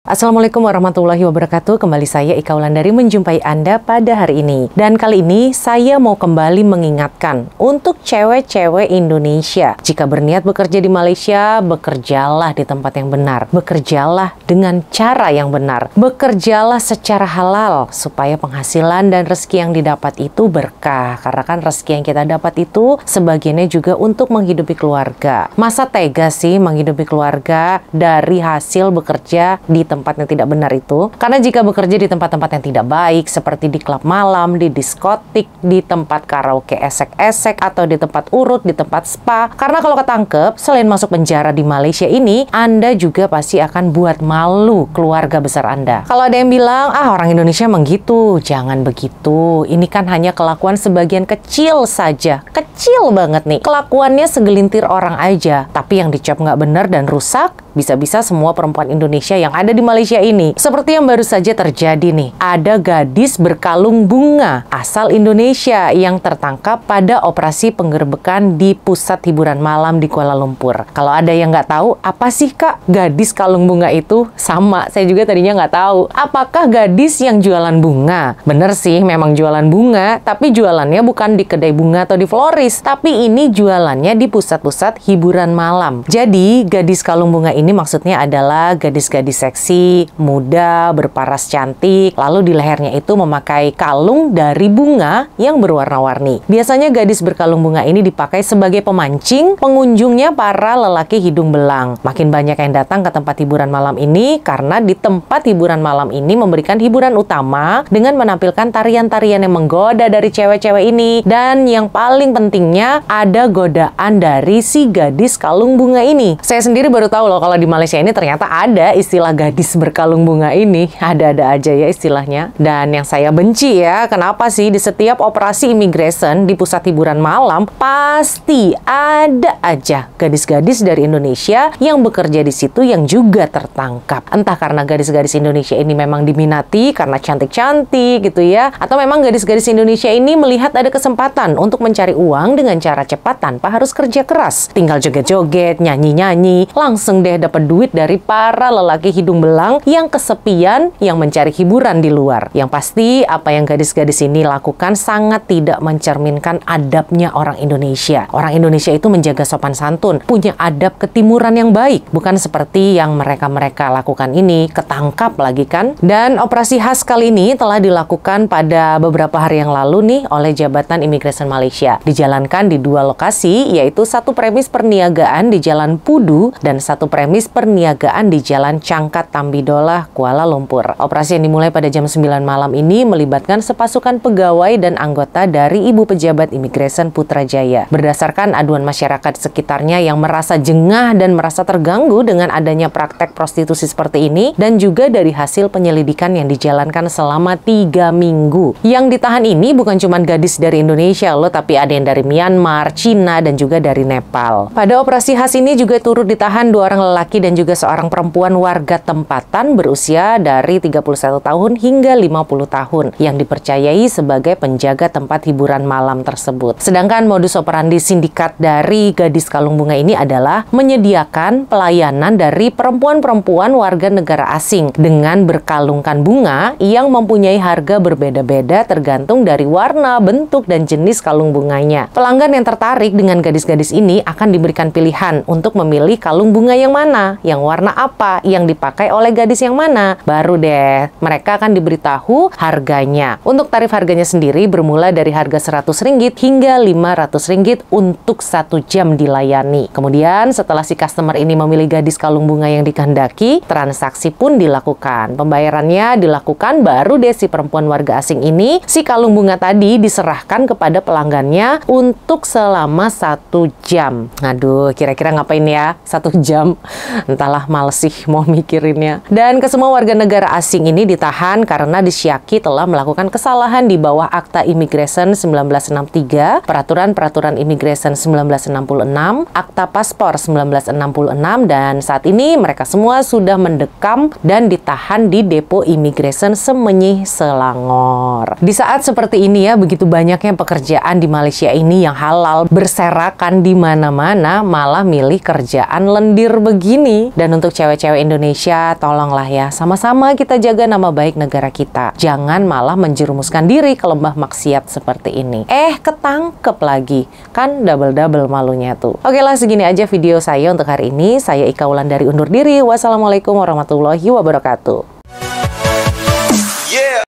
Assalamualaikum warahmatullahi wabarakatuh. Kembali saya Ika Wulandari menjumpai Anda pada hari ini. Dan kali ini saya mau kembali mengingatkan untuk cewek-cewek Indonesia. Jika berniat bekerja di Malaysia, bekerjalah di tempat yang benar. Bekerjalah dengan cara yang benar. Bekerjalah secara halal supaya penghasilan dan rezeki yang didapat itu berkah. Karena kan rezeki yang kita dapat itu sebagiannya juga untuk menghidupi keluarga. Masa tega sih menghidupi keluarga dari hasil bekerja di tempat yang tidak benar itu? Karena jika bekerja di tempat-tempat yang tidak baik seperti di klub malam, di diskotik, di tempat karaoke esek-esek, atau di tempat urut, di tempat spa, karena kalau ketangkep, selain masuk penjara di Malaysia ini, Anda juga pasti akan buat malu keluarga besar Anda. Kalau ada yang bilang, orang Indonesia emang gitu, jangan begitu. Ini kan hanya kelakuan sebagian kecil saja. Kecil banget nih. Kelakuannya segelintir orang aja. Tapi yang dicap nggak benar dan rusak, bisa-bisa semua perempuan Indonesia yang ada di Malaysia ini. Seperti yang baru saja terjadi nih. Ada gadis berkalung bunga asal Indonesia yang tertangkap pada operasi penggerbekan di pusat hiburan malam di Kuala Lumpur. Kalau ada yang nggak tahu, apa sih Kak gadis kalung bunga itu? Sama, saya juga tadinya nggak tahu. Apakah gadis yang jualan bunga? Bener sih, memang jualan bunga, tapi jualannya bukan di kedai bunga atau di florist, tapi ini jualannya di pusat-pusat hiburan malam. Jadi, gadis kalung bunga ini maksudnya adalah gadis-gadis seksi, muda, berparas cantik, lalu di lehernya itu memakai kalung dari bunga yang berwarna-warni. Biasanya gadis berkalung bunga ini dipakai sebagai pemancing pengunjungnya para lelaki hidung belang. Makin banyak yang datang ke tempat hiburan malam ini karena di tempat hiburan malam ini memberikan hiburan utama dengan menampilkan tarian-tarian yang menggoda dari cewek-cewek ini. Dan yang paling pentingnya ada godaan dari si gadis kalung bunga ini. Saya sendiri baru tahu loh kalau di Malaysia ini ternyata ada istilah gadis berkalung bunga ini. Ada-ada aja ya istilahnya. Dan yang saya benci ya, kenapa sih di setiap operasi immigration di pusat hiburan malam pasti ada aja gadis-gadis dari Indonesia yang bekerja di situ yang juga tertangkap. Entah karena gadis-gadis Indonesia ini memang diminati karena cantik-cantik gitu ya, atau memang gadis-gadis Indonesia ini melihat ada kesempatan untuk mencari uang dengan cara cepat tanpa harus kerja keras. Tinggal joget-joget, nyanyi-nyanyi, langsung deh dapat duit dari para lelaki hidung belang yang kesepian yang mencari hiburan di luar. Yang pasti apa yang gadis-gadis ini lakukan sangat tidak mencerminkan adabnya orang Indonesia. Orang Indonesia itu menjaga sopan santun, punya adab ketimuran yang baik, bukan seperti yang mereka-mereka lakukan ini, ketangkap lagi kan. Dan operasi khas kali ini telah dilakukan pada beberapa hari yang lalu nih oleh Jabatan Imigresen Malaysia. Dijalankan di dua lokasi, yaitu satu premis perniagaan di Jalan Pudu dan satu premis perniagaan di Jalan Cangkat Tambidolah, Kuala Lumpur. Operasi yang dimulai pada jam 9 malam ini melibatkan sepasukan pegawai dan anggota dari Ibu Pejabat Imigresen Putrajaya. Berdasarkan aduan masyarakat sekitarnya yang merasa jengah dan merasa terganggu dengan adanya praktek prostitusi seperti ini, dan juga dari hasil penyelidikan yang dijalankan selama 3 minggu. Yang ditahan ini bukan cuma gadis dari Indonesia loh, tapi ada yang dari Myanmar, Cina, dan juga dari Nepal. Pada operasi khas ini juga turut ditahan 2 orang lelaki dan juga seorang perempuan warga tempatan berusia dari 31 tahun hingga 50 tahun yang dipercayai sebagai penjaga tempat hiburan malam tersebut. Sedangkan modus operandi sindikat dari gadis kalung bunga ini adalah menyediakan pelayanan dari perempuan-perempuan warga negara asing dengan berkalungkan bunga yang mempunyai harga berbeda-beda tergantung dari warna, bentuk, dan jenis kalung bunganya. Pelanggan yang tertarik dengan gadis-gadis ini akan diberikan pilihan untuk memilih kalung bunga yang mana, yang warna apa, yang dipakai oleh gadis yang mana. Baru deh mereka akan diberitahu harganya. Untuk tarif harganya sendiri bermula dari harga RM100 hingga RM500 untuk 1 jam dilayani. Kemudian setelah si customer ini memilih gadis kalung bunga yang dikehendaki, transaksi pun dilakukan. Pembayarannya dilakukan, baru deh si perempuan warga asing ini, si kalung bunga tadi diserahkan kepada pelanggannya untuk selama 1 jam. Aduh, kira-kira ngapain ya 1 jam? Entahlah, males sih mau mikirinnya. Dan kesemua warga negara asing ini ditahan karena disyaki telah melakukan kesalahan di bawah Akta Imigresen 1963, Peraturan-Peraturan Imigresen 1966, Akta Paspor 1966, dan saat ini mereka semua sudah mendekam dan ditahan di Depo Imigresen Semenyih, Selangor. Di saat seperti ini ya, begitu banyaknya pekerjaan di Malaysia ini yang halal berserakan di mana-mana, malah milih kerjaan lendir begitu. begini. Dan untuk cewek-cewek Indonesia, tolonglah ya, sama-sama kita jaga nama baik negara kita. Jangan malah menjerumuskan diri ke lembah maksiat seperti ini. Ketangkep lagi. Kan double-double malunya tuh. Oke lah, segini aja video saya untuk hari ini. Saya Ika Wulandari undur diri. Wassalamualaikum warahmatullahi wabarakatuh.